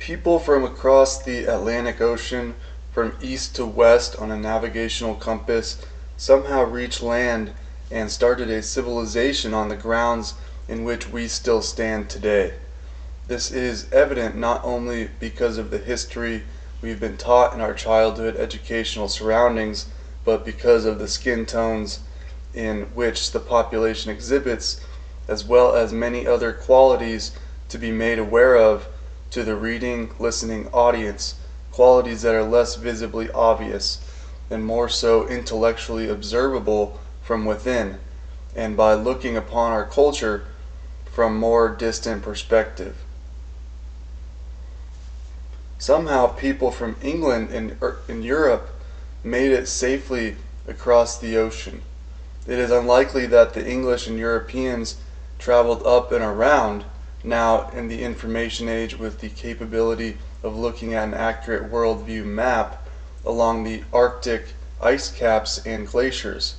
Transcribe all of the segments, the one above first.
People from across the Atlantic Ocean, from east to west on a navigational compass, somehow reached land and started a civilization on the grounds in which we still stand today. This is evident not only because of the history we've been taught in our childhood educational surroundings, but because of the skin tones in which the population exhibits, as well as many other qualities to be made aware of to the reading, listening audience, qualities that are less visibly obvious and more so intellectually observable from within, and by looking upon our culture from more distant perspective. Somehow people from England and Europe made it safely across the ocean. It is unlikely that the English and Europeans traveled up and around, now in the information age with the capability of looking at an accurate worldview map along the Arctic ice caps and glaciers.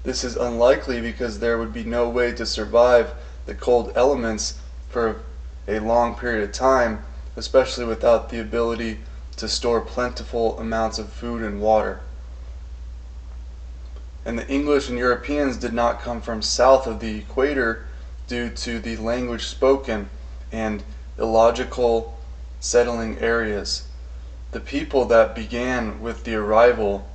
This is unlikely because there would be no way to survive the cold elements for a long period of time, especially without the ability to store plentiful amounts of food and water. And the English and Europeans did not come from south of the equator due to the language spoken and illogical settling areas. The people that began with the arrival,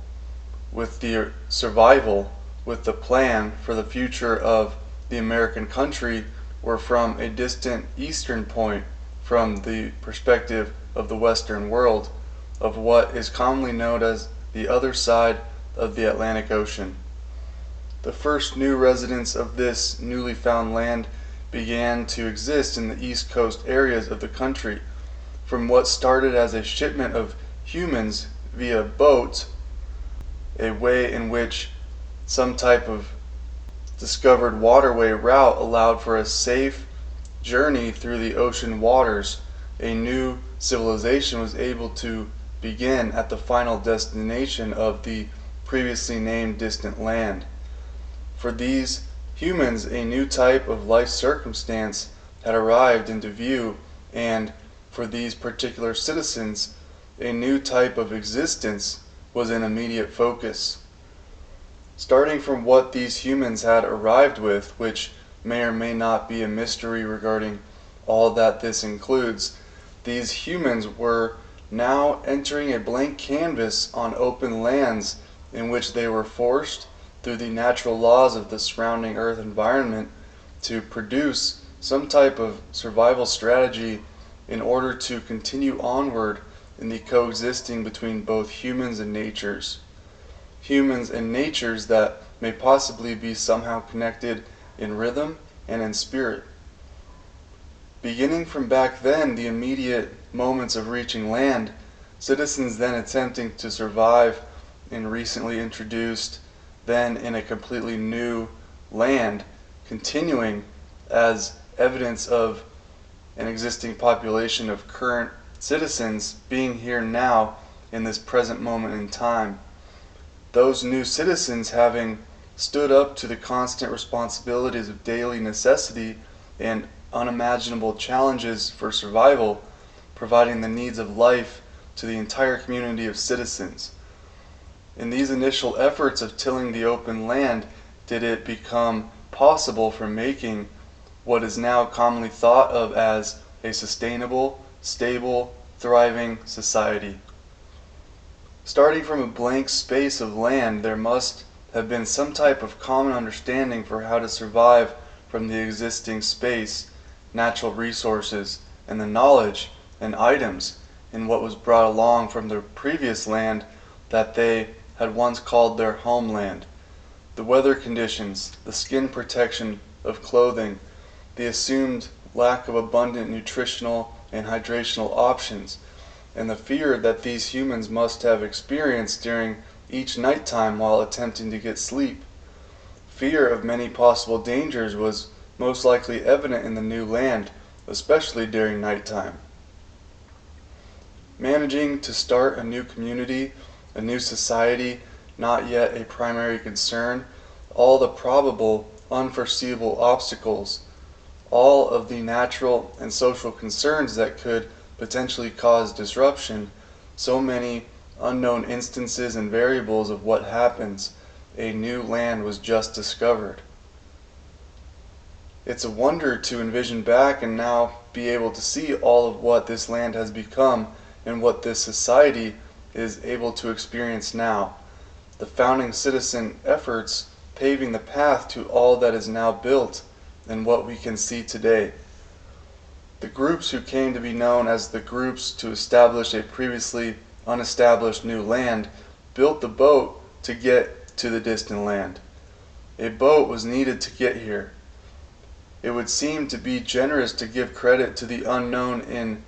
with the survival, with the plan for the future of the American country were from a distant eastern point, from the perspective of the Western world, of what is commonly known as the other side of the Atlantic Ocean. The first new residents of this newly found land began to exist in the east coast areas of the country, from what started as a shipment of humans via boat, a way in which some type of discovered waterway route allowed for a safe journey through the ocean waters. A new civilization was able to begin at the final destination of the previously named distant land. For these humans, a new type of life circumstance had arrived into view, and for these particular citizens, a new type of existence was in immediate focus. Starting from what these humans had arrived with, which may or may not be a mystery regarding all that this includes, these humans were now entering a blank canvas on open lands in which they were forced, through the natural laws of the surrounding earth environment, to produce some type of survival strategy in order to continue onward in the coexisting between both humans and natures. Humans and natures that may possibly be somehow connected in rhythm and in spirit. Beginning from back then, the immediate moments of reaching land, citizens then attempting to survive in recently introduced, then in a completely new land, continuing as evidence of an existing population of current citizens being here now in this present moment in time. Those new citizens having stood up to the constant responsibilities of daily necessity and unimaginable challenges for survival, providing the needs of life to the entire community of citizens. In these initial efforts of tilling the open land, did it become possible for making what is now commonly thought of as a sustainable, stable, thriving society. Starting from a blank space of land, there must have been some type of common understanding for how to survive from the existing space, natural resources, and the knowledge and items in what was brought along from the previous land that they had once called their homeland. The weather conditions, the skin protection of clothing, the assumed lack of abundant nutritional and hydrational options, and the fear that these humans must have experienced during each nighttime while attempting to get sleep. Fear of many possible dangers was most likely evident in the new land, especially during nighttime. Managing to start a new community, a new society, not yet a primary concern, all the probable, unforeseeable obstacles, all of the natural and social concerns that could potentially cause disruption, so many unknown instances and variables of what happens, a new land was just discovered. It's a wonder to envision back and now be able to see all of what this land has become and what this society is able to experience now. The founding citizen efforts paving the path to all that is now built and what we can see today. The groups who came to be known as the groups to establish a previously unestablished new land built the boat to get to the distant land. A boat was needed to get here. It would seem to be generous to give credit to the unknown in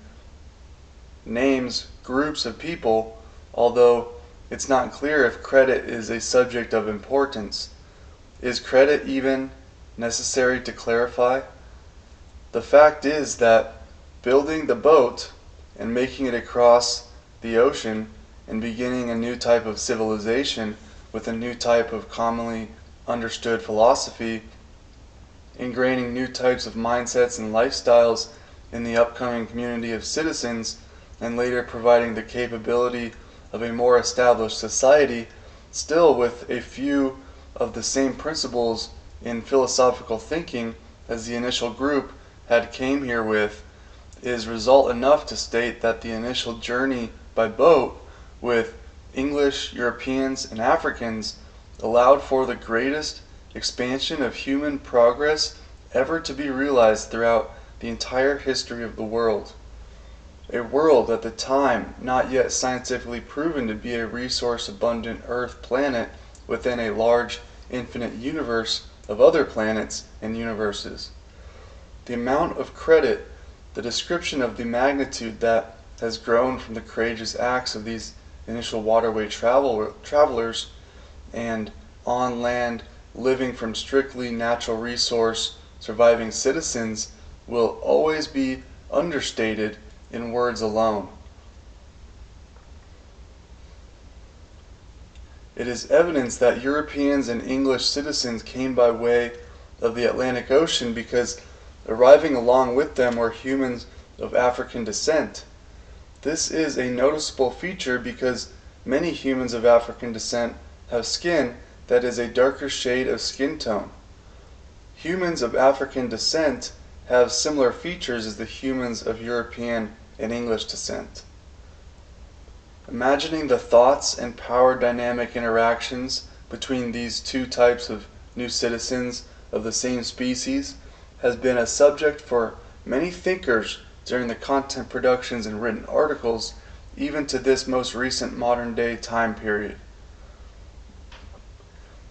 names, groups of people, although it's not clear if credit is a subject of importance. Is credit even necessary to clarify? The fact is that building the boat and making it across the ocean and beginning a new type of civilization with a new type of commonly understood philosophy, ingraining new types of mindsets and lifestyles in the upcoming community of citizens, and later providing the capability of a more established society, still with a few of the same principles in philosophical thinking as the initial group had came here with, is result enough to state that the initial journey by boat with English, Europeans, and Africans allowed for the greatest expansion of human progress ever to be realized throughout the entire history of the world. A world at the time not yet scientifically proven to be a resource-abundant Earth planet within a large infinite universe of other planets and universes. The amount of credit, the description of the magnitude that has grown from the courageous acts of these initial waterway travelers and on land living from strictly natural resource surviving citizens will always be understated in words alone. It is evidence that Europeans and English citizens came by way of the Atlantic Ocean because arriving along with them were humans of African descent. This is a noticeable feature because many humans of African descent have skin that is a darker shade of skin tone. Humans of African descent have similar features as the humans of European and English descent. Imagining the thoughts and power dynamic interactions between these two types of new citizens of the same species has been a subject for many thinkers during the content productions and written articles, even to this most recent modern day time period.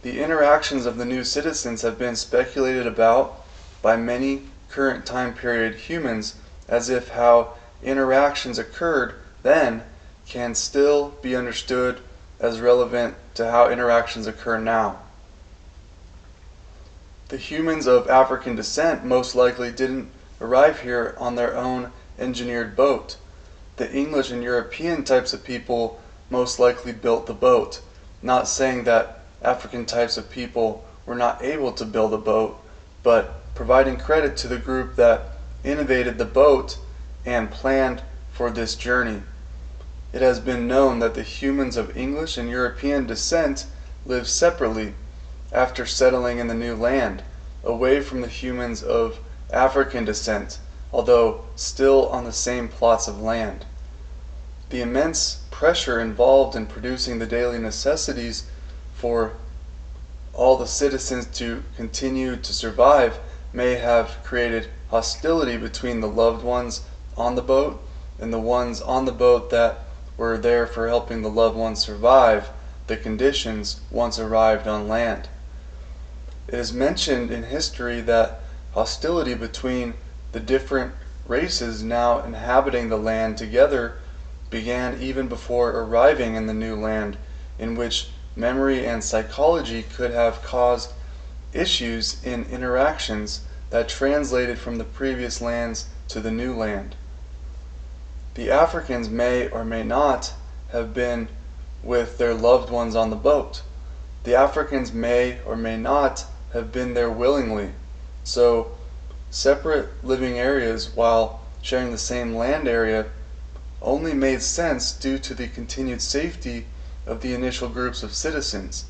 The interactions of the new citizens have been speculated about by many current time period humans as if how interactions occurred then can still be understood as relevant to how interactions occur now. The humans of African descent most likely didn't arrive here on their own engineered boat. The English and European types of people most likely built the boat, not saying that African types of people were not able to build a boat, but providing credit to the group that innovated the boat and planned for this journey. It has been known that the humans of English and European descent lived separately after settling in the new land, away from the humans of African descent, although still on the same plots of land. The immense pressure involved in producing the daily necessities for all the citizens to continue to survive may have created hostility between the loved ones on the boat and the ones on the boat that were there for helping the loved ones survive the conditions once arrived on land. It is mentioned in history that hostility between the different races now inhabiting the land together began even before arriving in the new land, in which memory and psychology could have caused issues in interactions that translated from the previous lands to the new land. The Africans may or may not have been with their loved ones on the boat. The Africans may or may not have been there willingly. So, separate living areas while sharing the same land area only made sense due to the continued safety of the initial groups of citizens.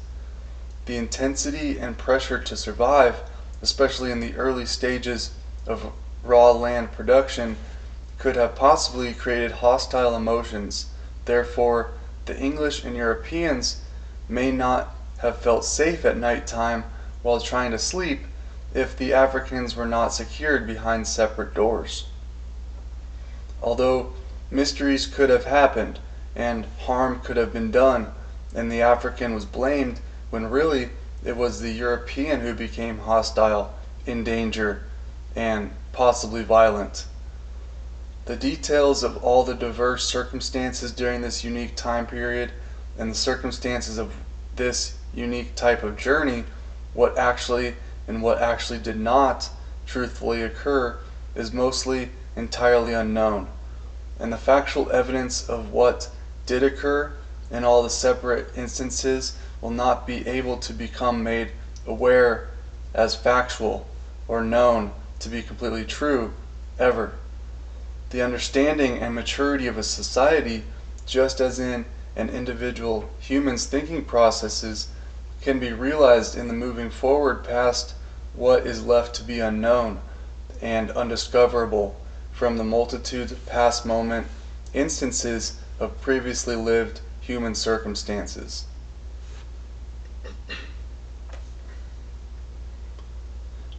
The intensity and pressure to survive, especially in the early stages of raw land production, could have possibly created hostile emotions. Therefore, the English and Europeans may not have felt safe at night time while trying to sleep if the Africans were not secured behind separate doors. Although mysteries could have happened and harm could have been done, and the African was blamed when really it was the European who became hostile, in danger, and possibly violent. The details of all the diverse circumstances during this unique time period and the circumstances of this unique type of journey, what actually and what actually did not truthfully occur, is mostly entirely unknown. And the factual evidence of what did occur in all the separate instances will not be able to become made aware as factual or known to be completely true ever. The understanding and maturity of a society, just as in an individual human's thinking processes, can be realized in the moving forward past what is left to be unknown and undiscoverable from the multitudes of past moment instances of previously lived human circumstances.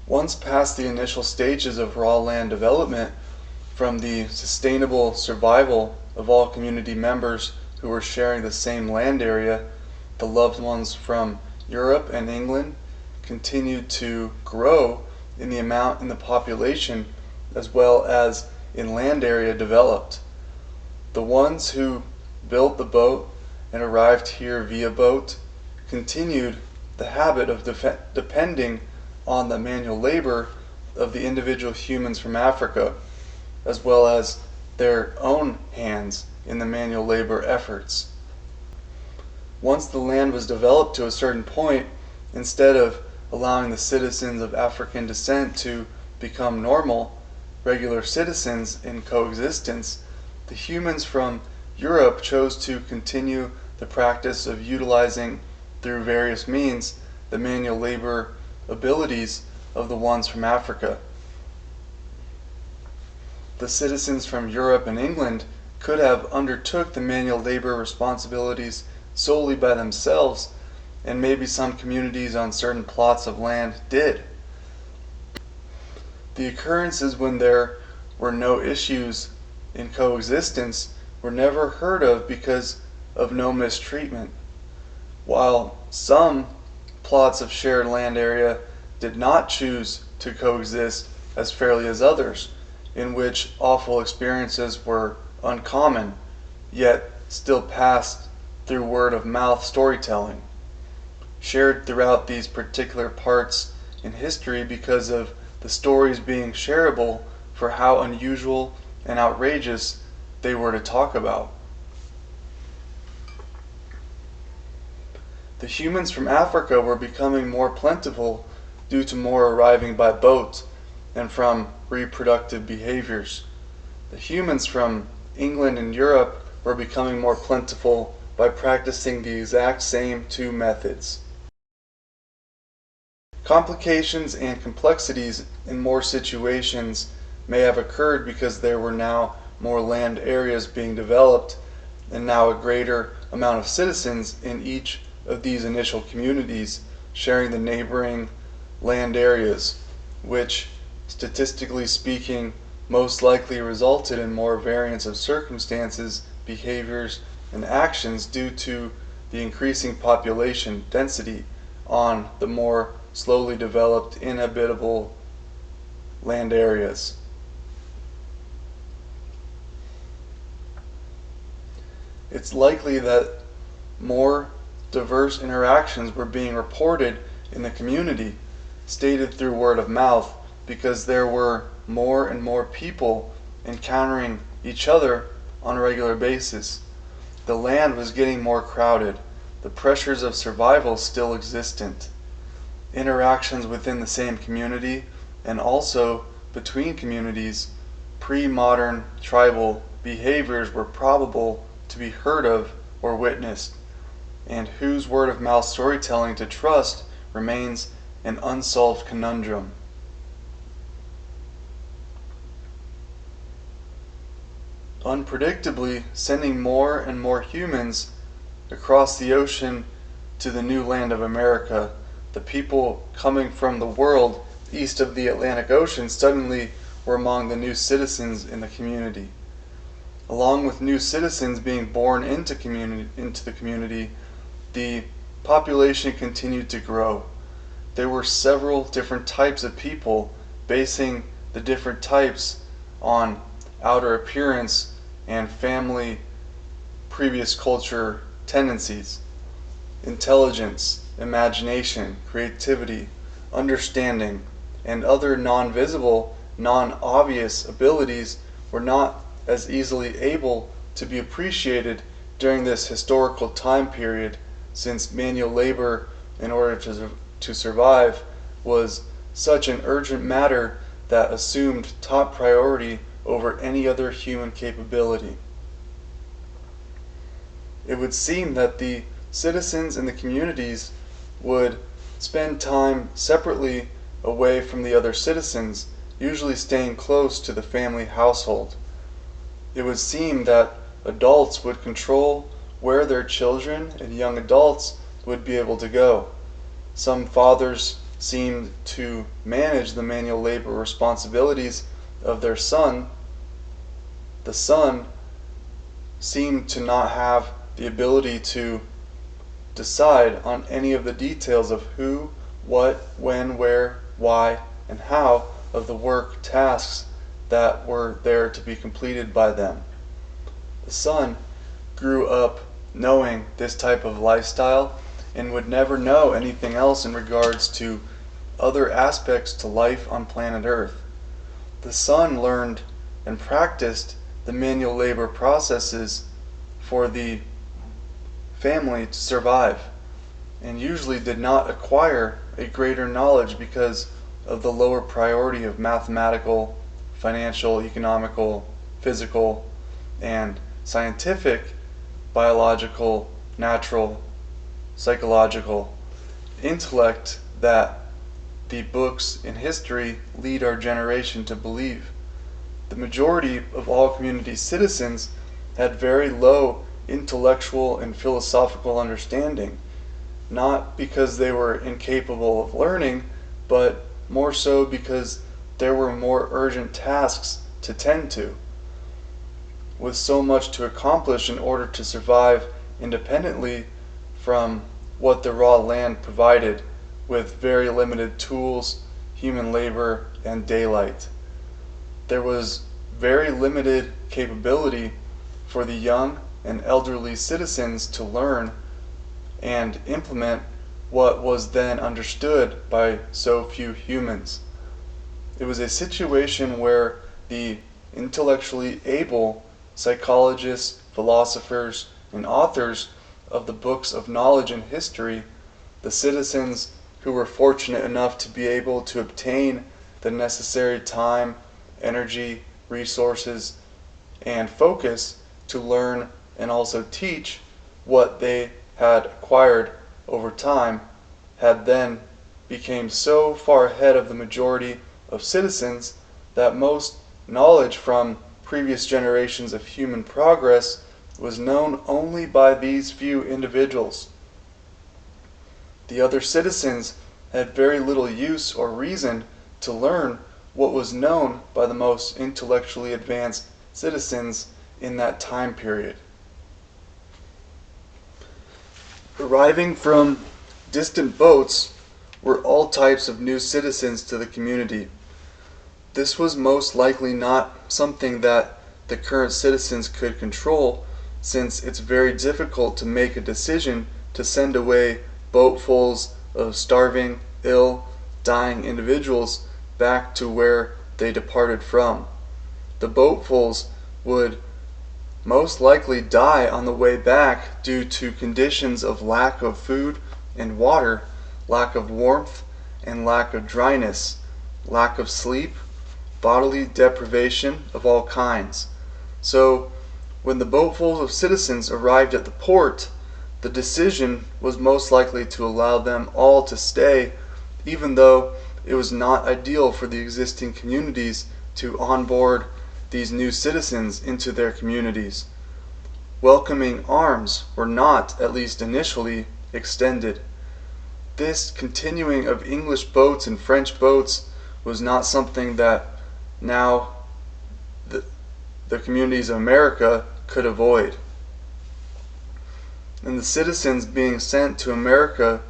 Once past the initial stages of raw land development, from the sustainable survival of all community members who were sharing the same land area, the loved ones from Europe and England continued to grow in the amount in the population as well as in land area developed. The ones who built the boat and arrived here via boat continued the habit of depending on the manual labor of the individual humans from Africa, as well as their own hands in the manual labor efforts. Once the land was developed to a certain point, instead of allowing the citizens of African descent to become normal, regular citizens in coexistence, the humans from Europe chose to continue the practice of utilizing, through various means, the manual labor abilities of the ones from Africa. The citizens from Europe and England could have undertook the manual labor responsibilities solely by themselves, and maybe some communities on certain plots of land did. The occurrences when there were no issues in coexistence were never heard of because of no mistreatment, while some plots of shared land area did not choose to coexist as fairly as others, in which awful experiences were uncommon, yet still passed through word of mouth storytelling, shared throughout these particular parts in history because of the stories being shareable for how unusual and outrageous they were to talk about. The humans from Africa were becoming more plentiful due to more arriving by boat and from reproductive behaviors. The humans from England and Europe were becoming more plentiful by practicing the exact same two methods. Complications and complexities in more situations may have occurred because there were now more land areas being developed and now a greater amount of citizens in each of these initial communities sharing the neighboring land areas, which, statistically speaking, most likely resulted in more variance of circumstances, behaviors, and actions due to the increasing population density on the more slowly developed inhabitable land areas. It's likely that more diverse interactions were being reported in the community, stated through word of mouth, because there were more and more people encountering each other on a regular basis. The land was getting more crowded, the pressures of survival still existent. Interactions within the same community and also between communities, pre-modern tribal behaviors were probable to be heard of or witnessed, and whose word of mouth storytelling to trust remains an unsolved conundrum. Unpredictably, sending more and more humans across the ocean to the new land of America, the people coming from the world east of the Atlantic Ocean suddenly were among the new citizens in the community. Along with new citizens being born into the community, the population continued to grow. There were several different types of people, basing the different types on outer appearance and family previous culture tendencies. Intelligence, imagination, creativity, understanding, and other non-visible, non-obvious abilities were not as easily able to be appreciated during this historical time period, since manual labor, in order to survive, was such an urgent matter that assumed top priority over any other human capability. It would seem that the citizens in the communities would spend time separately away from the other citizens, usually staying close to the family household. It would seem that adults would control where their children and young adults would be able to go. Some fathers seemed to manage the manual labor responsibilities of their son. The son seemed to not have the ability to decide on any of the details of who, what, when, where, why, and how of the work tasks that were there to be completed by them. The son grew up knowing this type of lifestyle and would never know anything else in regards to other aspects to life on planet Earth. The son learned and practiced the manual labor processes for the family to survive, and usually did not acquire a greater knowledge because of the lower priority of mathematical, financial, economical, physical, and scientific, biological, natural, psychological intellect that the books in history lead our generation to believe. The majority of all community citizens had very low intellectual and philosophical understanding, not because they were incapable of learning, but more so because there were more urgent tasks to tend to. With so much to accomplish in order to survive independently from what the raw land provided, with very limited tools, human labor, and daylight. There was very limited capability for the young and elderly citizens to learn and implement what was then understood by so few humans. It was a situation where the intellectually able psychologists, philosophers, and authors of the books of knowledge and history, the citizens who were fortunate enough to be able to obtain the necessary time, energy, resources, and focus to learn and also teach what they had acquired over time, had then became so far ahead of the majority of citizens that most knowledge from previous generations of human progress was known only by these few individuals. The other citizens had very little use or reason to learn what was known by the most intellectually advanced citizens in that time period. Arriving from distant boats were all types of new citizens to the community. This was most likely not something that the current citizens could control, since it's very difficult to make a decision to send away boatfuls of starving, ill, dying individuals back to where they departed from. The boatfuls would most likely die on the way back due to conditions of lack of food and water, lack of warmth and lack of dryness, lack of sleep, bodily deprivation of all kinds. So, when the boatfuls of citizens arrived at the port, the decision was most likely to allow them all to stay, even though it was not ideal for the existing communities to onboard these new citizens into their communities. Welcoming arms were not, at least initially, extended. This continuing of English boats and French boats was not something that now the communities of America could avoid. And the citizens being sent to America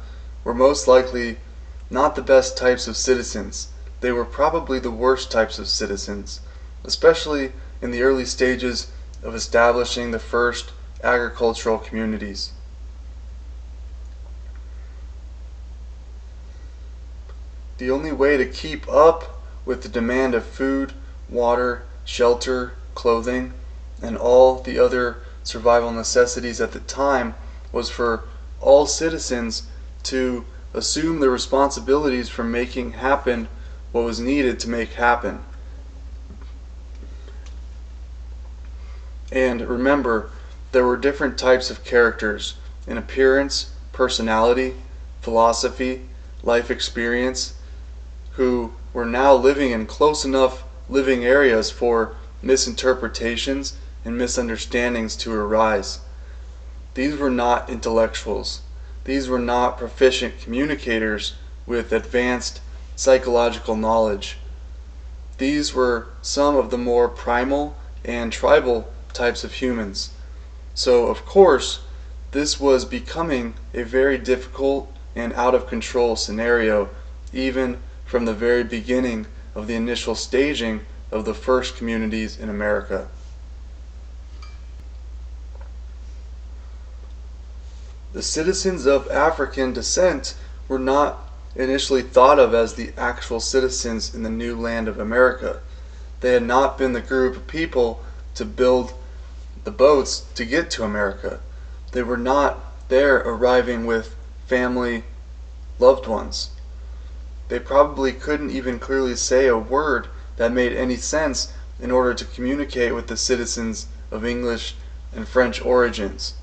were most likely not the best types of citizens. They were probably the worst types of citizens, especially in the early stages of establishing the first agricultural communities. The only way to keep up with the demand of food, water, shelter, clothing, and all the other survival necessities at the time was for all citizens to assume the responsibilities for making happen what was needed to make happen. And remember, there were different types of characters in appearance, personality, philosophy, life experience, who were now living in close enough living areas for misinterpretations and misunderstandings to arise. These were not intellectuals. These were not proficient communicators with advanced psychological knowledge. These were some of the more primal and tribal types of humans. So, of course, this was becoming a very difficult and out of control scenario, even from the very beginning of the initial staging of the first communities in America. The citizens of African descent were not initially thought of as the actual citizens in the new land of America. They had not been the group of people to build the boats to get to America. They were not there arriving with family, loved ones. They probably couldn't even clearly say a word that made any sense in order to communicate with the citizens of English and French origins.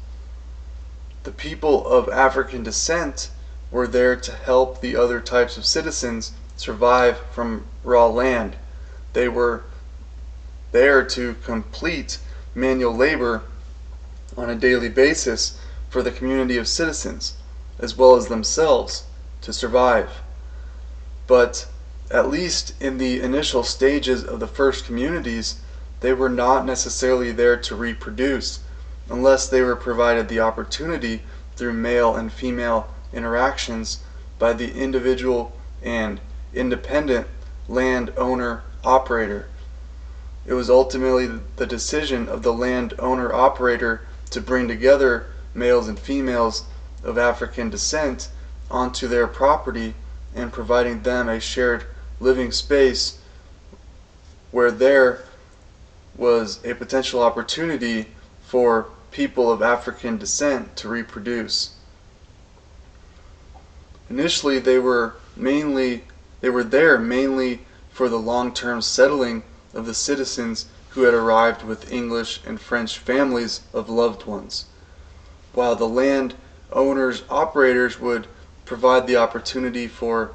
The people of African descent were there to help the other types of citizens survive from raw land. They were there to complete manual labor on a daily basis for the community of citizens, as well as themselves, to survive. But at least in the initial stages of the first communities, they were not necessarily there to reproduce, unless they were provided the opportunity through male and female interactions by the individual and independent landowner operator. It was ultimately the decision of the landowner operator to bring together males and females of African descent onto their property and providing them a shared living space where there was a potential opportunity for people of African descent to reproduce. Initially, they were there mainly for the long-term settling of the citizens who had arrived with English and French families of loved ones, while the land owners operators would provide the opportunity for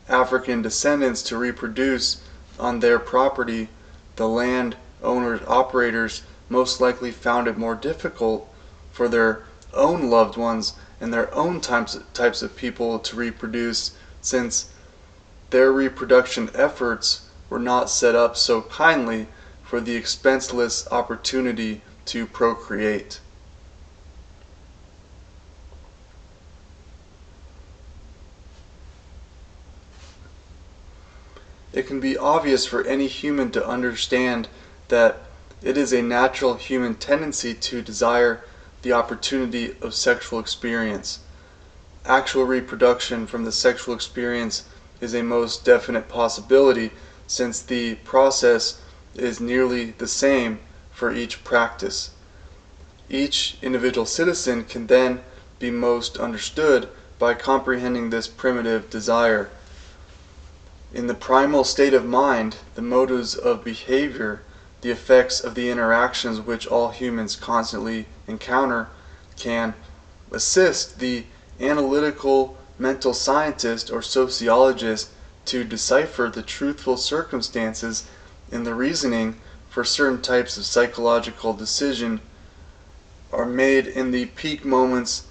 African descendants to reproduce on their property. The land owners operators most likely found it more difficult for their own loved ones and their own types of people to reproduce, since their reproduction efforts were not set up so kindly for the expenseless opportunity to procreate. It can be obvious for any human to understand that it is a natural human tendency to desire the opportunity of sexual experience. Actual reproduction from the sexual experience is a most definite possibility, since the process is nearly the same for each practice. Each individual citizen can then be most understood by comprehending this primitive desire. In the primal state of mind, the motives of behavior the effects of the interactions which all humans constantly encounter can assist the analytical mental scientist or sociologist to decipher the truthful circumstances in the reasoning for certain types of psychological decision are made in the peak moments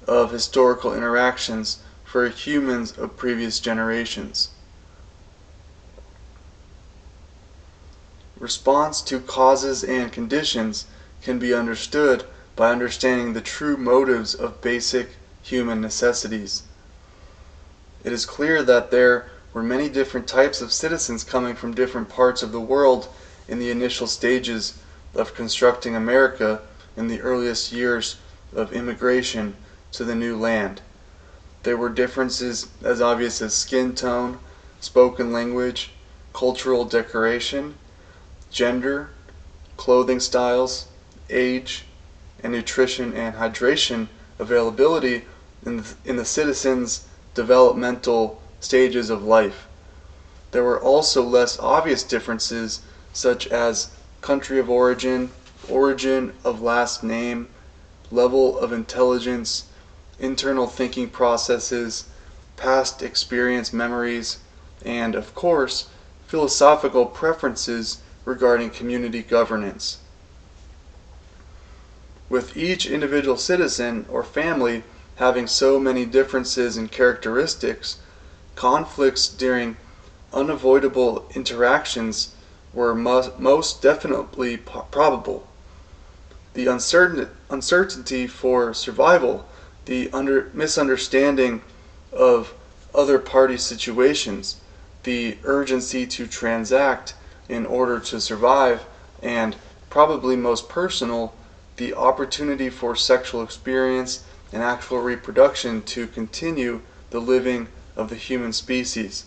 of historical interactions for humans of previous generations. Response to causes and conditions can be understood by understanding the true motives of basic human necessities. It is clear that there were many different types of citizens coming from different parts of the world in the initial stages of constructing America in the earliest years of immigration to the new land. There were differences as obvious as skin tone, spoken language, cultural decoration, gender, clothing styles, age, and nutrition and hydration availability in the citizens' developmental stages of life. There were also less obvious differences such as country of origin, origin of last name, level of intelligence, internal thinking processes, past experience memories, and, of course, philosophical preferences regarding community governance. With each individual citizen or family having so many differences in characteristics, conflicts during unavoidable interactions were most definitely probable. The uncertainty for survival, the misunderstanding of other party situations, the urgency to transact in order to survive, and probably most personal, the opportunity for sexual experience and actual reproduction to continue the living of the human species.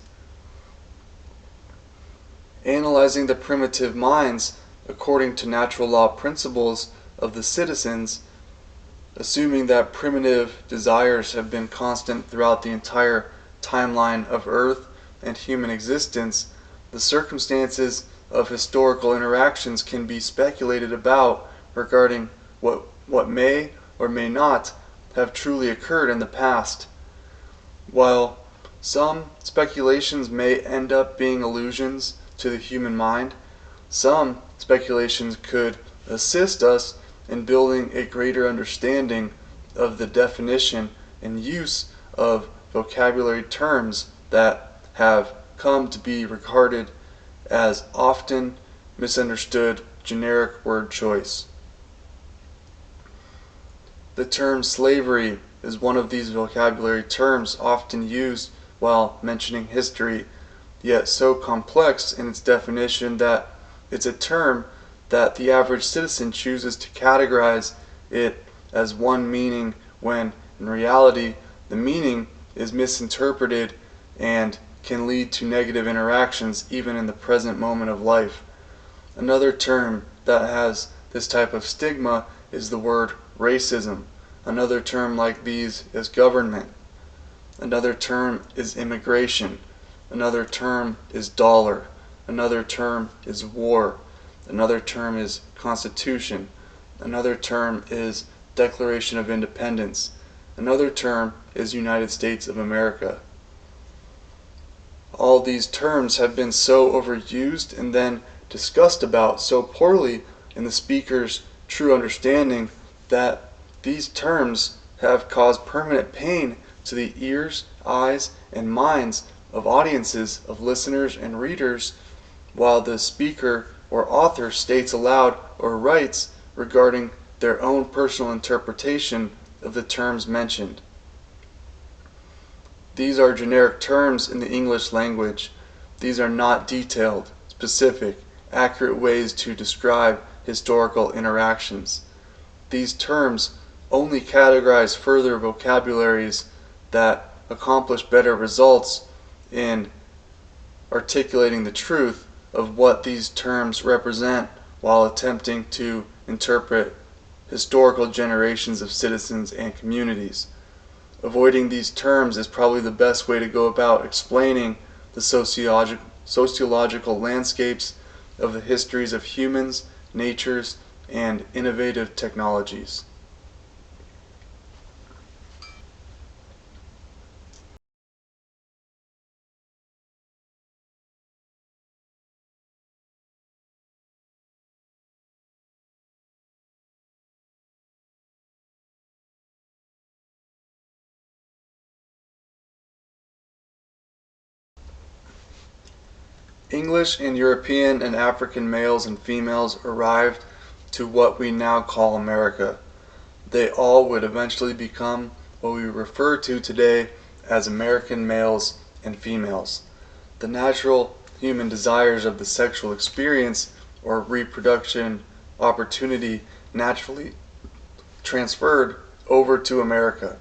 Analyzing the primitive minds according to natural law principles of the citizens, assuming that primitive desires have been constant throughout the entire timeline of Earth and human existence, the circumstances of historical interactions can be speculated about regarding what may or may not have truly occurred in the past. While some speculations may end up being illusions to the human mind, some speculations could assist us in building a greater understanding of the definition and use of vocabulary terms that have come to be regarded as often misunderstood generic word choice. The term slavery is one of these vocabulary terms often used while mentioning history, yet so complex in its definition that it's a term that the average citizen chooses to categorize it as one meaning when in reality the meaning is misinterpreted and can lead to negative interactions even in the present moment of life. Another term that has this type of stigma is the word racism. Another term like these is government. Another term is immigration. Another term is dollar. Another term is war. Another term is constitution. Another term is Declaration of Independence. Another term is United States of America. All these terms have been so overused and then discussed about so poorly in the speaker's true understanding that these terms have caused permanent pain to the ears, eyes, and minds of audiences, of listeners and readers, while the speaker or author states aloud or writes regarding their own personal interpretation of the terms mentioned. These are generic terms in the English language. These are not detailed, specific, accurate ways to describe historical interactions. These terms only categorize further vocabularies that accomplish better results in articulating the truth of what these terms represent while attempting to interpret historical generations of citizens and communities. Avoiding these terms is probably the best way to go about explaining the sociological landscapes of the histories of humans, natures, and innovative technologies. English and European and African males and females arrived to what we now call America. They all would eventually become what we refer to today as American males and females. The natural human desires of the sexual experience or reproduction opportunity naturally transferred over to America.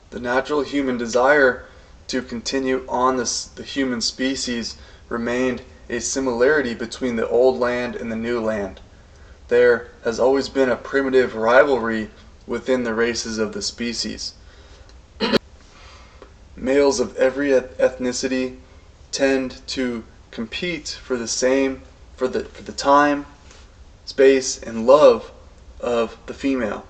The natural human desire to continue on the human species remained a similarity between the old land and the new land. There has always been a primitive rivalry within the races of the species. Males of every ethnicity tend to compete for the time, space, and love of the female.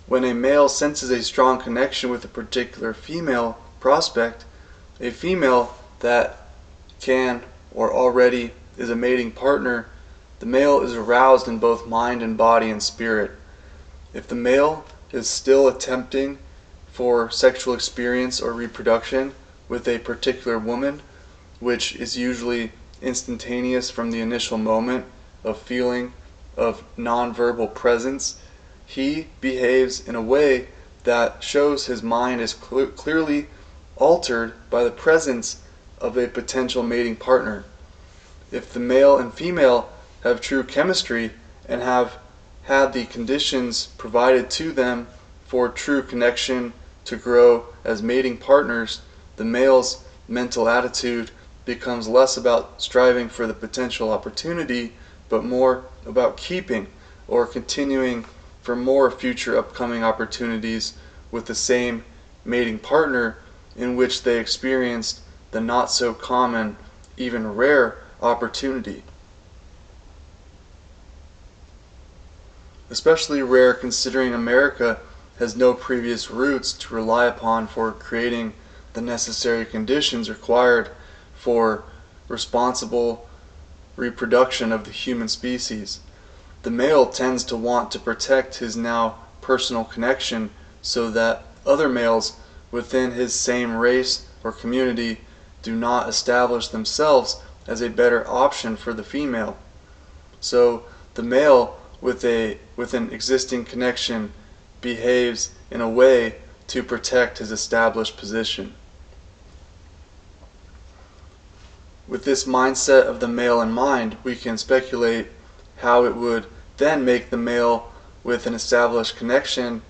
When a male senses a strong connection with a particular female prospect, a female that can or already is a mating partner, the male is aroused in both mind and body and spirit. If the male is still attempting for sexual experience or reproduction with a particular woman, which is usually instantaneous from the initial moment of feeling of nonverbal presence, he behaves in a way that shows his mind is clearly altered by the presence of a potential mating partner. If the male and female have true chemistry and have had the conditions provided to them for true connection to grow as mating partners, the male's mental attitude becomes less about striving for the potential opportunity, but more about keeping or continuing for more future upcoming opportunities with the same mating partner in which they experienced the not so common, even rare opportunity. Especially rare considering America has no previous roots to rely upon for creating the necessary conditions required for responsible reproduction of the human species. The male tends to want to protect his now personal connection so that other males within his same race or community do not establish themselves as a better option for the female. So the male with an existing connection behaves in a way to protect his established position. With this mindset of the male in mind, we can speculate how it would then make the male with an established connection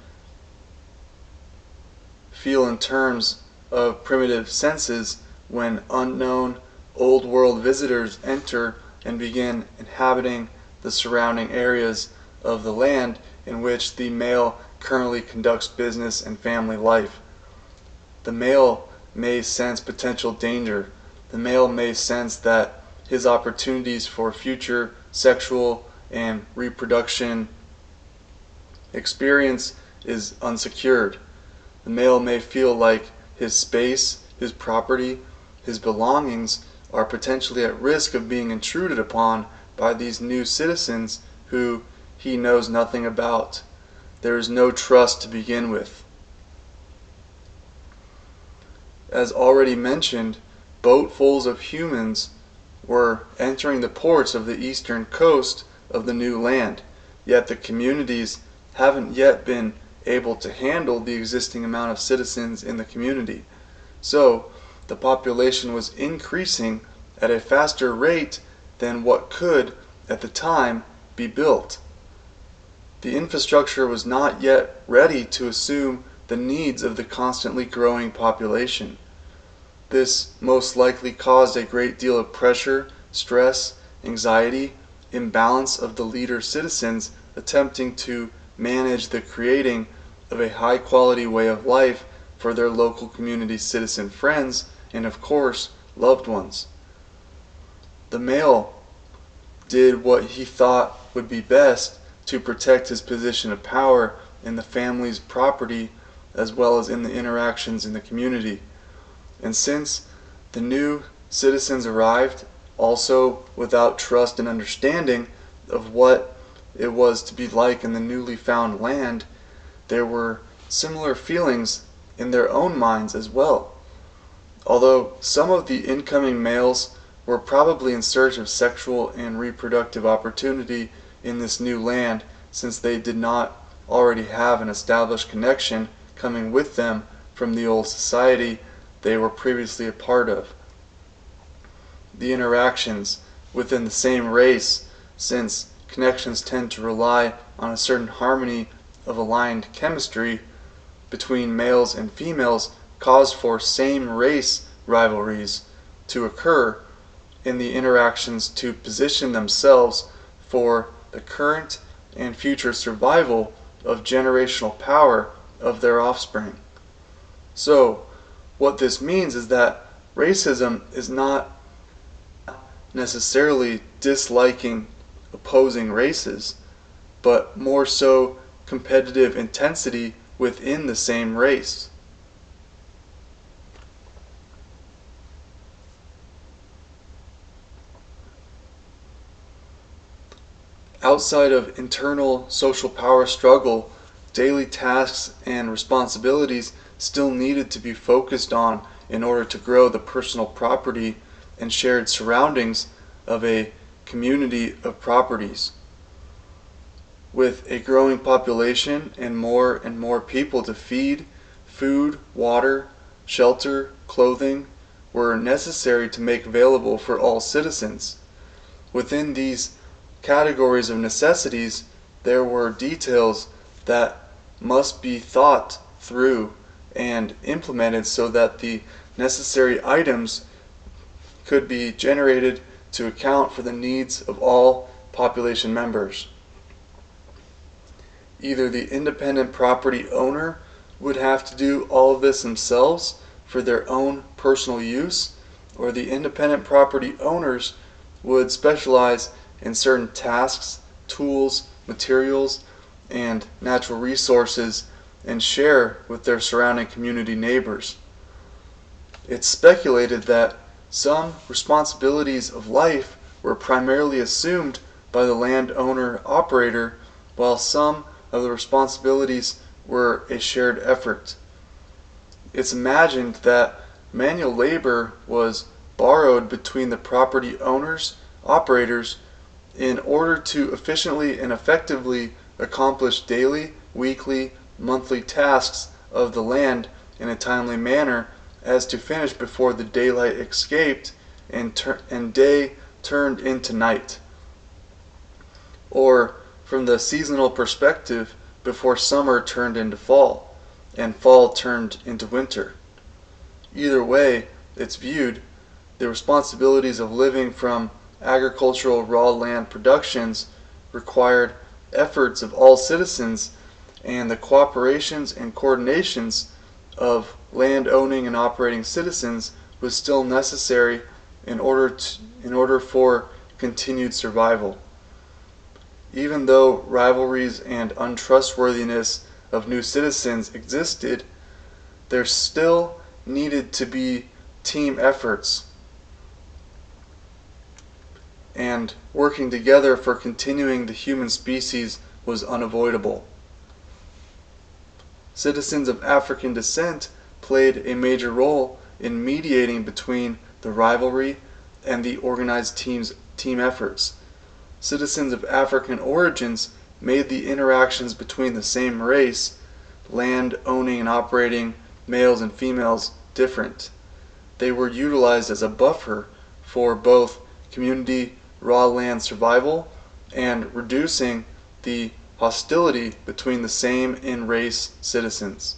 feel in terms of primitive senses when unknown old world visitors enter and begin inhabiting the surrounding areas of the land in which the male currently conducts business and family life. The male may sense potential danger. The male may sense that his opportunities for future sexual and reproduction experience is unsecured. The male may feel like his space, his property, his belongings are potentially at risk of being intruded upon by these new citizens who he knows nothing about. There is no trust to begin with. As already mentioned, boatfuls of humans were entering the ports of the eastern coast of the new land, yet the communities haven't yet been able to handle the existing amount of citizens in the community. So the population was increasing at a faster rate than what could, at the time, be built. The infrastructure was not yet ready to assume the needs of the constantly growing population. This most likely caused a great deal of pressure, stress, anxiety, imbalance of the leader citizens attempting to manage the creating of a high quality way of life for their local community citizen friends, and of course loved ones. The male did what he thought would be best to protect his position of power in the family's property as well as in the interactions in the community. And since the new citizens arrived also without trust and understanding of what it was to be like in the newly found land, there were similar feelings in their own minds as well. Although some of the incoming males were probably in search of sexual and reproductive opportunity in this new land, since they did not already have an established connection coming with them from the old society they were previously a part of. The interactions within the same race, since connections tend to rely on a certain harmony of aligned chemistry between males and females, cause for same race rivalries to occur in the interactions to position themselves for the current and future survival of generational power of their offspring. So, what this means is that racism is not necessarily disliking opposing races, but more so competitive intensity within the same race. Outside of internal social power struggle, daily tasks and responsibilities still needed to be focused on in order to grow the personal property and shared surroundings of a community of properties. With a growing population and more people to feed, food, water, shelter, clothing were necessary to make available for all citizens. Within these categories of necessities, there were details that must be thought through and implemented so that the necessary items could be generated to account for the needs of all population members. Either the independent property owner would have to do all of this themselves for their own personal use, or the independent property owners would specialize in certain tasks, tools, materials, and natural resources and share with their surrounding community neighbors. It's speculated that some responsibilities of life were primarily assumed by the landowner operator, while some of the responsibilities were a shared effort. It's imagined that manual labor was borrowed between the property owners, operators, in order to efficiently and effectively accomplish daily, weekly, monthly tasks of the land in a timely manner as to finish before the daylight escaped and day turned into night. Or, from the seasonal perspective, before summer turned into fall and fall turned into winter. Either way it's viewed, the responsibilities of living from agricultural raw land productions required efforts of all citizens, and the cooperations and coordinations of land owning and operating citizens was still necessary in order for continued survival. Even though rivalries and untrustworthiness of new citizens existed, there still needed to be team efforts and working together for continuing the human species was unavoidable. Citizens of African descent played a major role in mediating between the rivalry and the organized team efforts. Citizens of African origins made the interactions between the same race, land owning and operating males and females, different. They were utilized as a buffer for both community raw land survival and reducing the hostility between the same in-race citizens.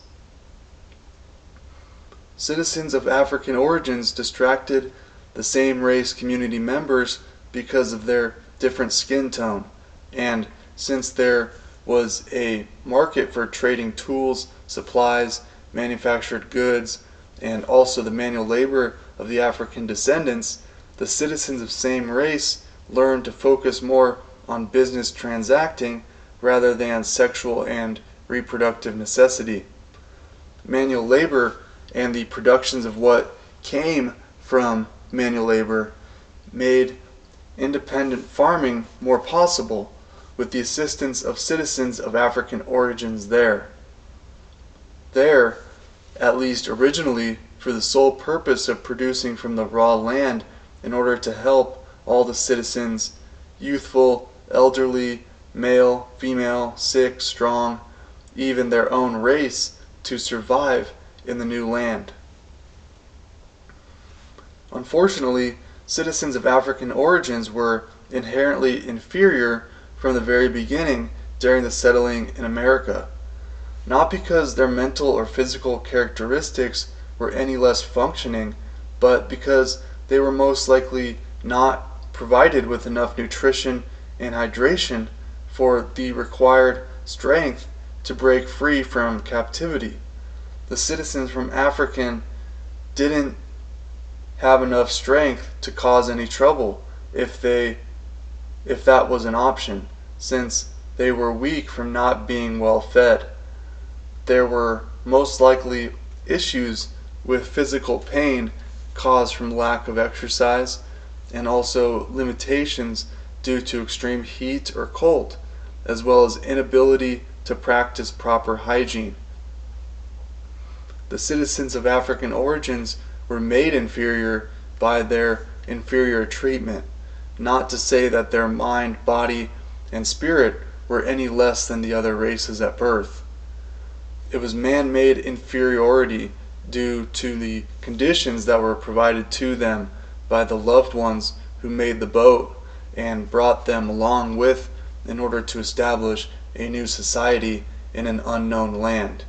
Citizens of African origins distracted the same race community members because of their different skin tone, and since there was a market for trading tools, supplies, manufactured goods, and also the manual labor of the African descendants, the citizens of same race learned to focus more on business transacting rather than sexual and reproductive necessity. Manual labor and the productions of what came from manual labor made independent farming more possible with the assistance of citizens of African origins there. There, at least originally, for the sole purpose of producing from the raw land in order to help all the citizens, youthful, elderly, male, female, sick, strong, even their own race, to survive in the new land. Unfortunately, citizens of African origins were inherently inferior from the very beginning during the settling in America, not because their mental or physical characteristics were any less functioning, but because they were most likely not provided with enough nutrition and hydration for the required strength to break free from captivity. The citizens from African didn't have enough strength to cause any trouble if that was an option, since they were weak from not being well fed. There were most likely issues with physical pain caused from lack of exercise, and also limitations due to extreme heat or cold, as well as inability to practice proper hygiene. The citizens of African origins were made inferior by their inferior treatment, not to say that their mind, body, and spirit were any less than the other races at birth. It was man-made inferiority due to the conditions that were provided to them by the loved ones who made the boat and brought them along with in order to establish a new society in an unknown land.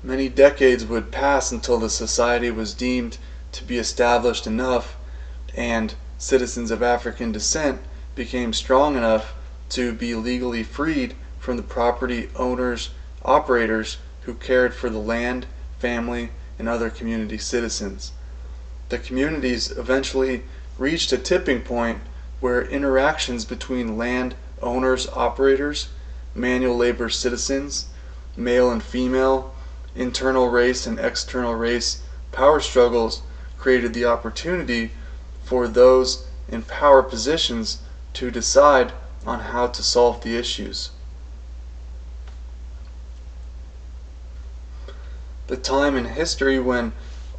Many decades would pass until the society was deemed to be established enough and citizens of African descent became strong enough to be legally freed from the property owners, operators who cared for the land, family, and other community citizens. The communities eventually reached a tipping point where interactions between land owners, operators, manual labor citizens, male and female, internal race and external race power struggles created the opportunity for those in power positions to decide on how to solve the issues. The time in history when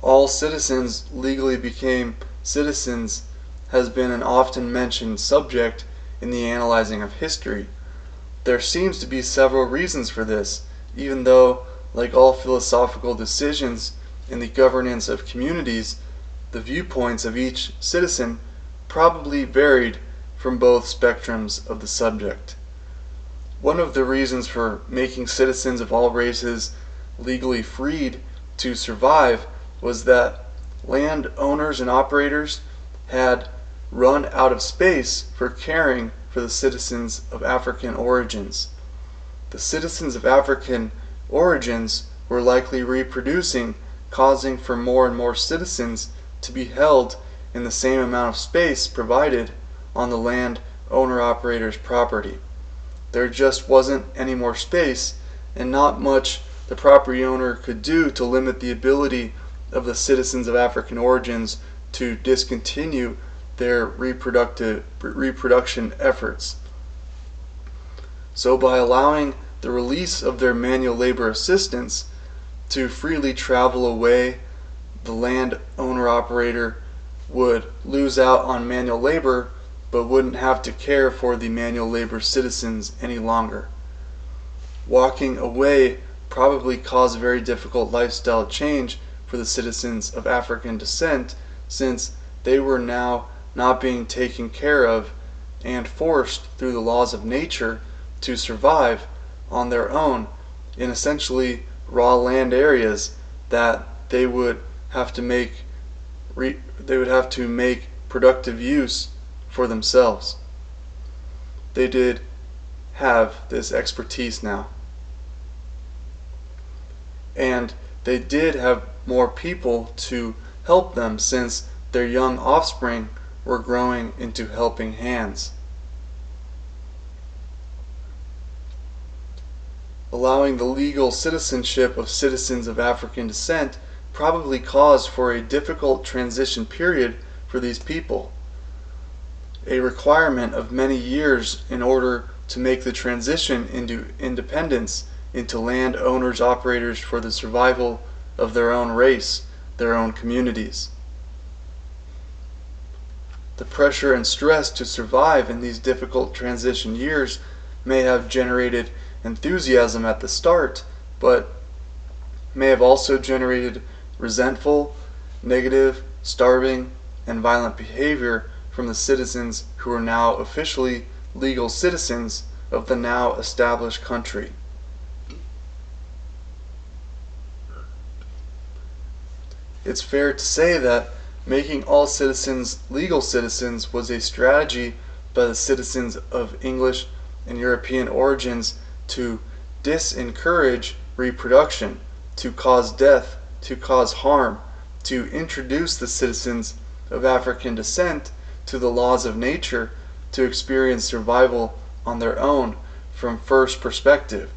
all citizens legally became citizens has been an often mentioned subject in the analyzing of history. There seems to be several reasons for this, even though, like all philosophical decisions in the governance of communities, the viewpoints of each citizen probably varied from both spectrums of the subject. One of the reasons for making citizens of all races legally freed to survive was that land owners and operators had run out of space for caring for the citizens of African origins. The citizens of African origins were likely reproducing, causing for more and more citizens to be held in the same amount of space provided on the land owner-operator's property. There just wasn't any more space, and not much the property owner could do to limit the ability of the citizens of African origins to discontinue their reproduction efforts. So by allowing the release of their manual labor assistants to freely travel away, the land owner-operator would lose out on manual labor but wouldn't have to care for the manual labor citizens any longer. Walking away probably caused a very difficult lifestyle change for the citizens of African descent, since they were now not being taken care of and forced through the laws of nature to survive on their own in essentially raw land areas that they would have to make productive use for themselves. They did have this expertise now. And they did have more people to help them since their young offspring were growing into helping hands. Allowing the legal citizenship of citizens of African descent probably caused for a difficult transition period for these people, a requirement of many years in order to make the transition into independence, into land owners operators for the survival of their own race, their own communities. The pressure and stress to survive in these difficult transition years may have generated enthusiasm at the start, but may have also generated resentful, negative, starving, and violent behavior from the citizens who are now officially legal citizens of the now established country. It's fair to say that making all citizens legal citizens was a strategy by the citizens of English and European origins to disencourage reproduction, to cause death, to cause harm, to introduce the citizens of African descent to the laws of nature, to experience survival on their own from first perspective.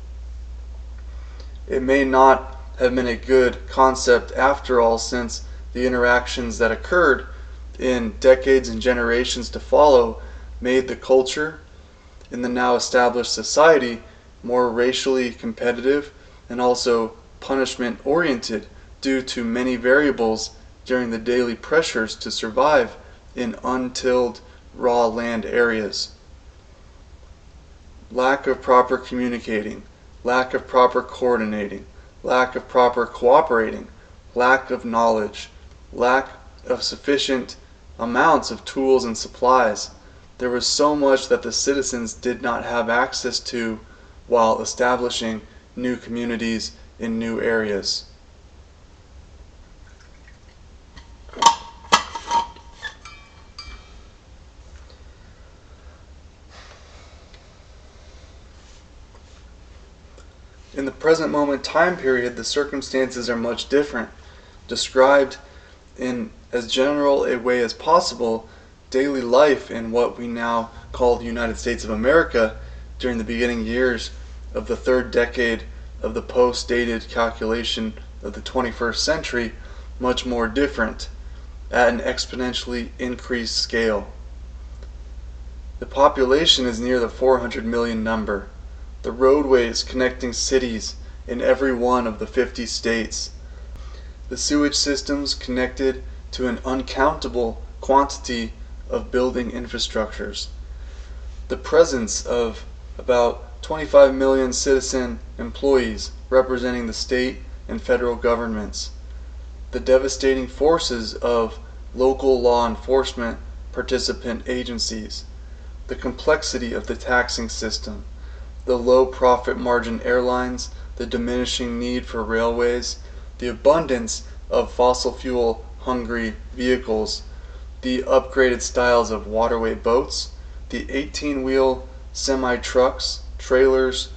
It may not have been a good concept after all, since the interactions that occurred in decades and generations to follow made the culture in the now established society more racially competitive and also punishment oriented due to many variables during the daily pressures to survive in untilled raw land areas. Lack of proper communicating, lack of proper coordinating, lack of proper cooperating, lack of knowledge, lack of sufficient amounts of tools and supplies. There was so much that the citizens did not have access to while establishing new communities in new areas. In the present moment time period, the circumstances are much different. Described in as general a way as possible, daily life in what we now call the United States of America during the beginning years of the third decade of the post-dated calculation of the 21st century, much more different, at an exponentially increased scale. The population is near the 400 million number. The roadways connecting cities in every one of the 50 states. The sewage systems connected to an uncountable quantity of building infrastructures. The presence of about 25 million citizen employees representing the state and federal governments. The devastating forces of local law enforcement participant agencies. The complexity of the taxing system. The low profit margin airlines, the diminishing need for railways, the abundance of fossil fuel hungry vehicles, the upgraded styles of waterway boats, the 18-wheel semi-trucks, trailers,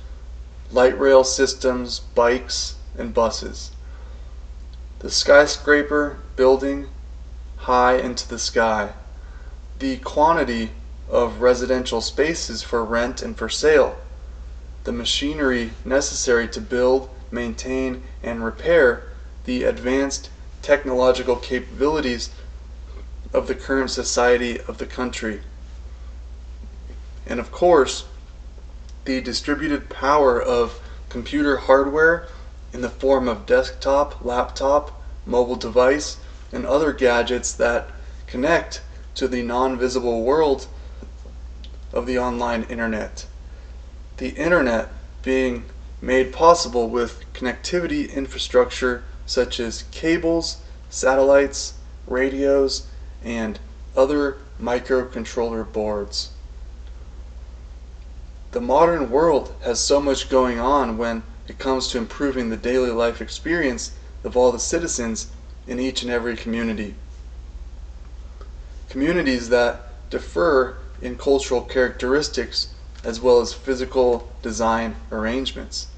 light rail systems, bikes, and buses. The skyscraper building high into the sky. The quantity of residential spaces for rent and for sale. The machinery necessary to build, maintain, and repair the advanced technological capabilities of the current society of the country. And of course, the distributed power of computer hardware in the form of desktop, laptop, mobile device, and other gadgets that connect to the non-visible world of the online internet. The internet being made possible with connectivity infrastructure such as cables, satellites, radios, and other microcontroller boards. The modern world has so much going on when it comes to improving the daily life experience of all the citizens in each and every community. Communities that differ in cultural characteristics as well as physical design arrangements.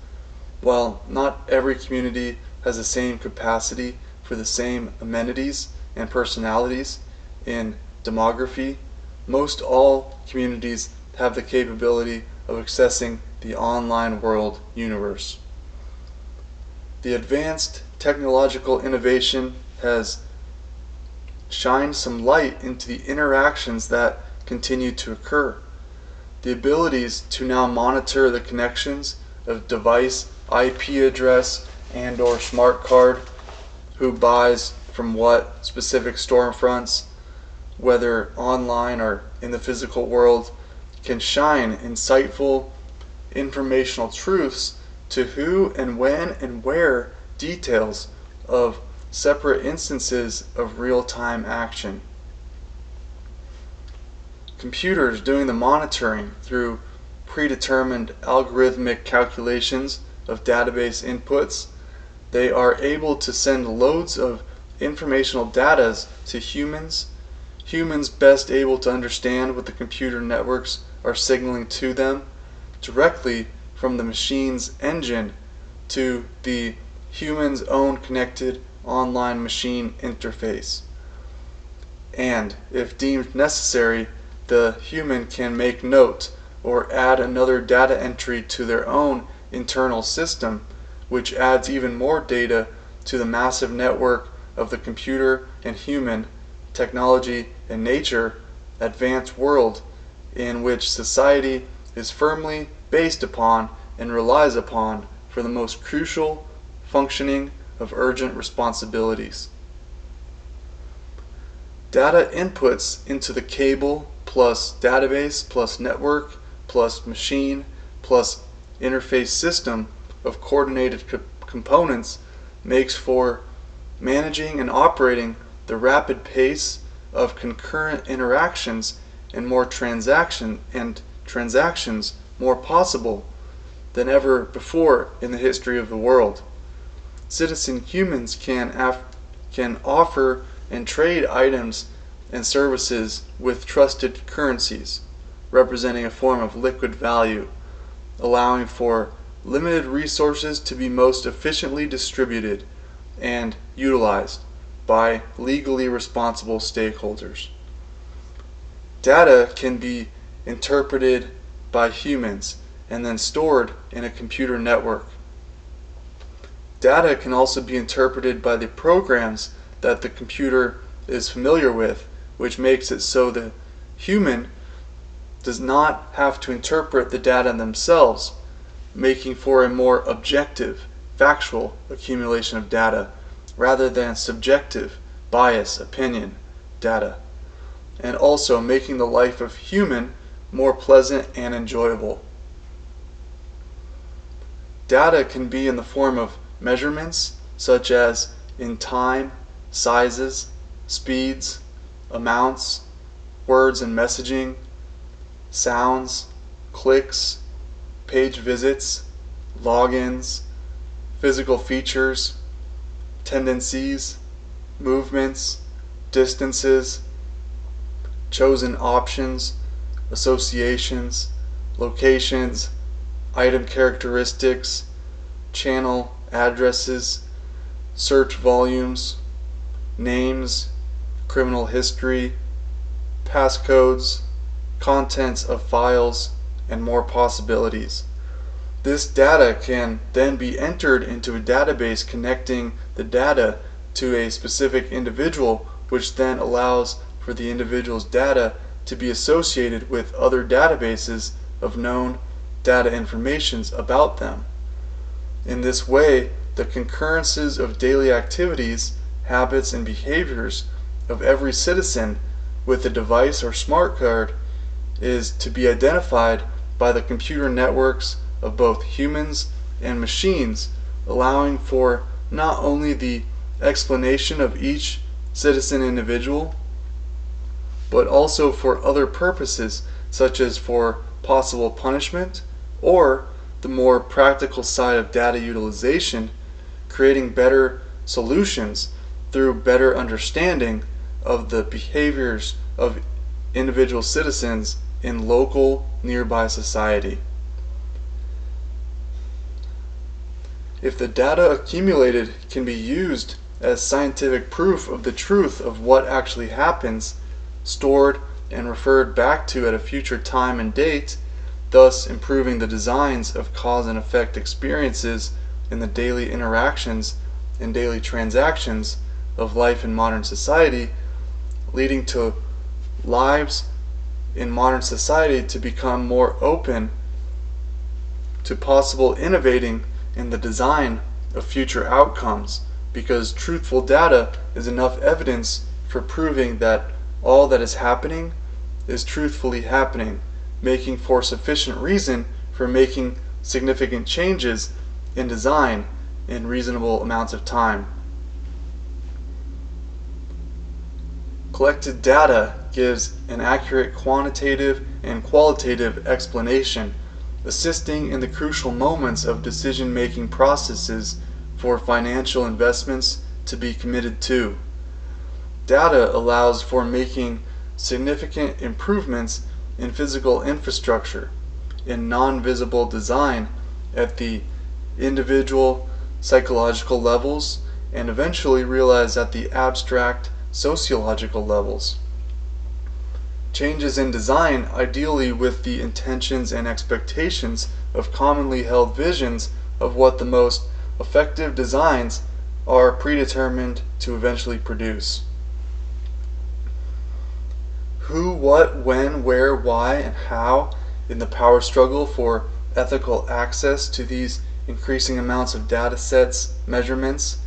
While not every community has the same capacity for the same amenities and personalities in demography, most all communities have the capability of accessing the online world universe. The advanced technological innovation has shined some light into the interactions that continue to occur. The abilities to now monitor the connections of device, IP address, and/or smart card, who buys from what specific storefronts, whether online or in the physical world, can shine insightful informational truths to who and when and where details of separate instances of real-time action. Computers doing the monitoring through predetermined algorithmic calculations of database inputs, they are able to send loads of informational data to humans best able to understand what the computer networks are signaling to them directly from the machine's engine to the human's own connected online machine interface. And, if deemed necessary, the human can make note or add another data entry to their own internal system, which adds even more data to the massive network of the computer and human, technology and nature, advanced world in which society is firmly based upon and relies upon for the most crucial functioning of urgent responsibilities. Data inputs into the cable plus database plus network plus machine plus interface system of coordinated components makes for managing and operating the rapid pace of concurrent interactions and transactions more possible than ever before in the history of the world. Citizen humans can offer and trade items and services with trusted currencies, representing a form of liquid value, allowing for limited resources to be most efficiently distributed and utilized by legally responsible stakeholders. Data can be interpreted by humans and then stored in a computer network. Data can also be interpreted by the programs that the computer is familiar with, which makes it so the human does not have to interpret the data themselves, making for a more objective, factual accumulation of data rather than subjective, bias, opinion data, and also making the life of human more pleasant and enjoyable. Data can be in the form of measurements such as in time, sizes, speeds, amounts, words and messaging, sounds, clicks, page visits, logins, physical features, tendencies, movements, distances, chosen options, associations, locations, item characteristics, channel addresses, search volumes, names, criminal history, passcodes, contents of files, and more possibilities. This data can then be entered into a database connecting the data to a specific individual, which then allows for the individual's data to be associated with other databases of known data informations about them. In this way, the concurrences of daily activities, habits, and behaviors of every citizen with a device or smart card is to be identified by the computer networks of both humans and machines, allowing for not only the explanation of each citizen individual, but also for other purposes, such as for possible punishment or the more practical side of data utilization, creating better solutions through better understanding of the behaviors of individual citizens in local nearby society. If the data accumulated can be used as scientific proof of the truth of what actually happens, stored and referred back to at a future time and date, thus improving the designs of cause and effect experiences in the daily interactions and daily transactions of life in modern society, leading to lives in modern society to become more open to possible innovating in the design of future outcomes, because truthful data is enough evidence for proving that all that is happening is truthfully happening, making for sufficient reason for making significant changes in design in reasonable amounts of time. Collected data gives an accurate quantitative and qualitative explanation, assisting in the crucial moments of decision-making processes for financial investments to be committed to. Data allows for making significant improvements in physical infrastructure, in non-visible design at the individual psychological levels, and eventually realized at the abstract sociological levels. Changes in design, ideally with the intentions and expectations of commonly held visions of what the most effective designs are predetermined to eventually produce. Who, what, when, where, why, and how in the power struggle for ethical access to these increasing amounts of data sets, measurements,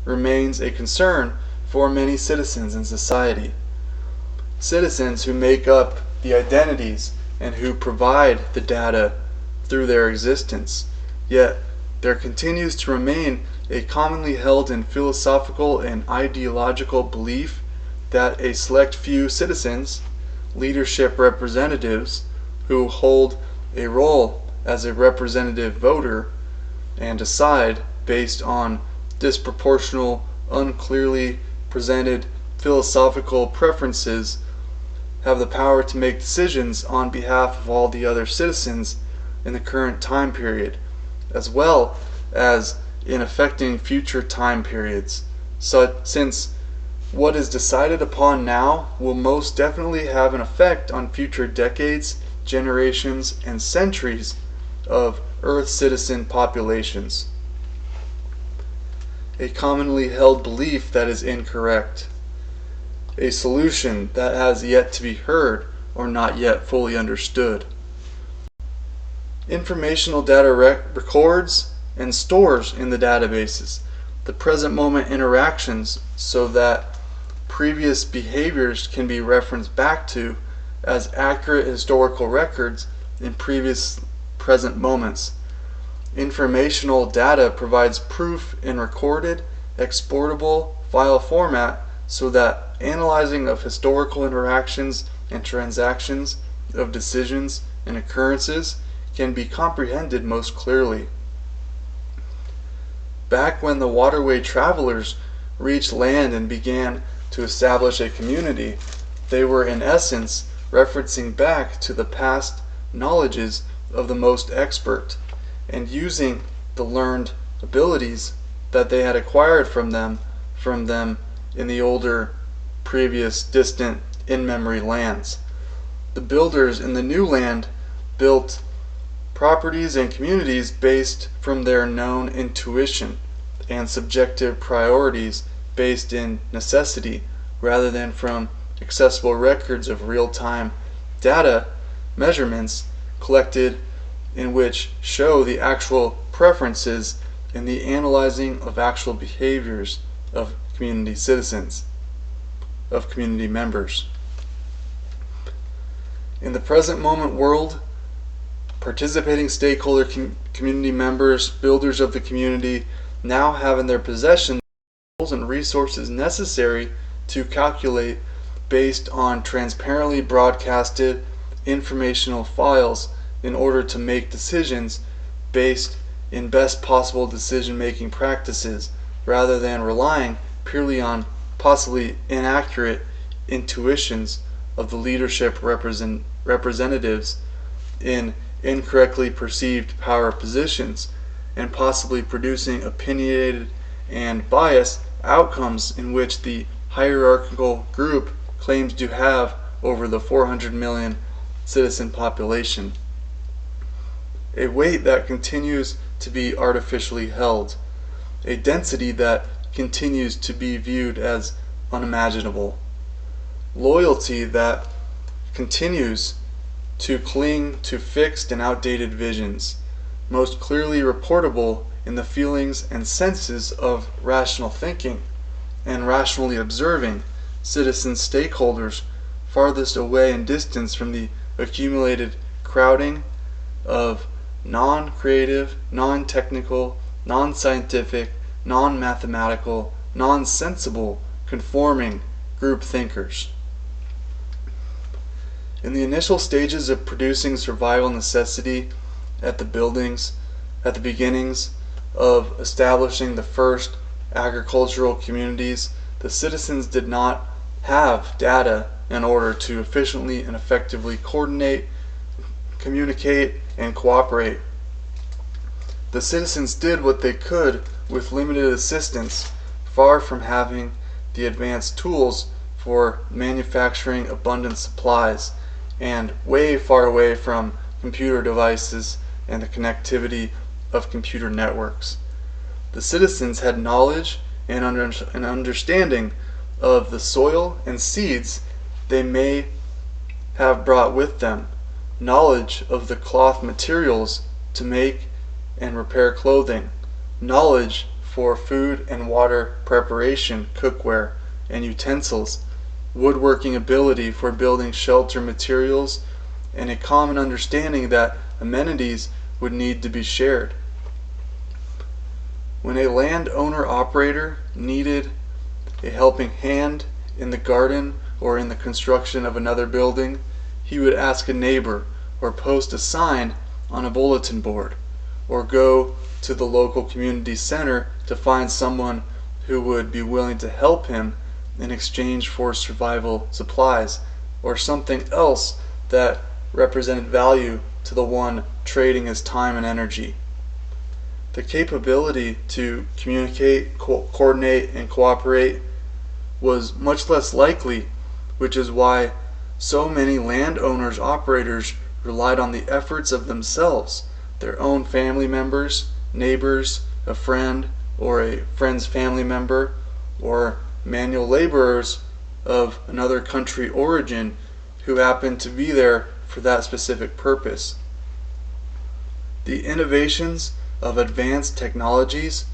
remains a concern for many citizens in society. Citizens who make up the identities and who provide the data through their existence. Yet there continues to remain a commonly held and philosophical and ideological belief that a select few citizens, leadership representatives, who hold a role as a representative voter and decide based on disproportional, unclearly presented philosophical preferences, have the power to make decisions on behalf of all the other citizens in the current time period, as well as in affecting future time periods. So, since what is decided upon now will most definitely have an effect on future decades, generations, and centuries of Earth citizen populations. A commonly held belief that is incorrect. A solution that has yet to be heard or not yet fully understood. Informational data records and stores in the databases the present moment interactions so that previous behaviors can be referenced back to as accurate historical records in previous present moments. Informational data provides proof in recorded, exportable file format so that analyzing of historical interactions and transactions of decisions and occurrences can be comprehended most clearly. Back when the waterway travelers reached land and began to establish a community, they were in essence referencing back to the past knowledges of the most expert and using the learned abilities that they had acquired from them in the older, previous, distant, in-memory lands. The builders in the new land built properties and communities based from their known intuition and subjective priorities based in necessity rather than from accessible records of real-time data measurements collected in which show the actual preferences in the analyzing of actual behaviors of community citizens, of community members. In the present moment world, participating stakeholder community members, builders of the community, now have in their possession the tools and resources necessary to calculate based on transparently broadcasted informational files in order to make decisions based in best possible decision-making practices rather than relying purely on possibly inaccurate intuitions of the leadership representatives in incorrectly perceived power positions and possibly producing opinionated and biased outcomes in which the hierarchical group claims to have over the 400 million citizen population. A weight that continues to be artificially held, a density that continues to be viewed as unimaginable, loyalty that continues to cling to fixed and outdated visions, most clearly reportable in the feelings and senses of rational thinking and rationally observing citizen stakeholders farthest away in distance from the accumulated crowding of non-creative, non-technical, non-scientific, non-mathematical, non-sensible, conforming group thinkers. In the initial stages of producing survival necessity at the beginnings of establishing the first agricultural communities, the citizens did not have data in order to efficiently and effectively coordinate, communicate, and cooperate. The citizens did what they could with limited assistance, far from having the advanced tools for manufacturing abundant supplies, and way far away from computer devices and the connectivity of computer networks. The citizens had knowledge and an understanding of the soil and seeds they may have brought with them, knowledge of the cloth materials to make and repair clothing, knowledge for food and water preparation, cookware, and utensils, woodworking ability for building shelter materials, and a common understanding that amenities would need to be shared. When a landowner operator needed a helping hand in the garden or in the construction of another building, he would ask a neighbor or post a sign on a bulletin board, or go to the local community center to find someone who would be willing to help him in exchange for survival supplies or something else that represented value to the one trading his time and energy. The capability to communicate, coordinate, and cooperate was much less likely, which is why so many landowners operators relied on the efforts of themselves, their own family members, neighbors, a friend, or a friend's family member, or manual laborers of another country origin who happened to be there for that specific purpose. The innovations of advanced technologies,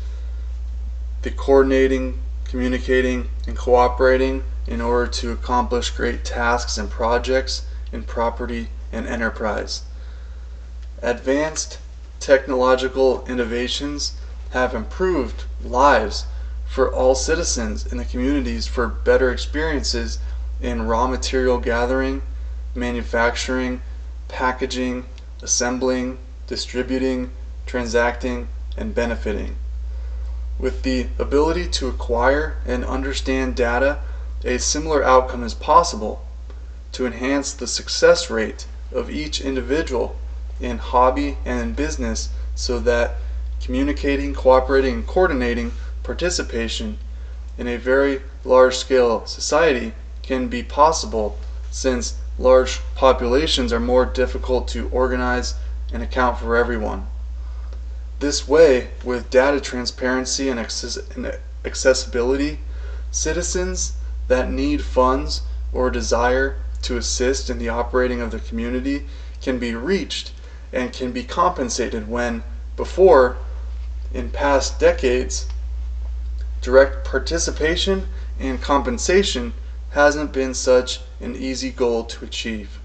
the coordinating, communicating, and cooperating in order to accomplish great tasks and projects in property and enterprise. Advanced technological innovations have improved lives for all citizens in the communities for better experiences in raw material gathering, manufacturing, packaging, assembling, distributing, transacting, and benefiting. With the ability to acquire and understand data, a similar outcome is possible to enhance the success rate of each individual in hobby and in business, so that communicating, cooperating, and coordinating participation in a very large-scale society can be possible, since large populations are more difficult to organize and account for everyone. This way, with data transparency and accessibility, citizens that need funds or desire to assist in the operating of the community can be reached and can be compensated when, before, in past decades, direct participation and compensation hasn't been such an easy goal to achieve.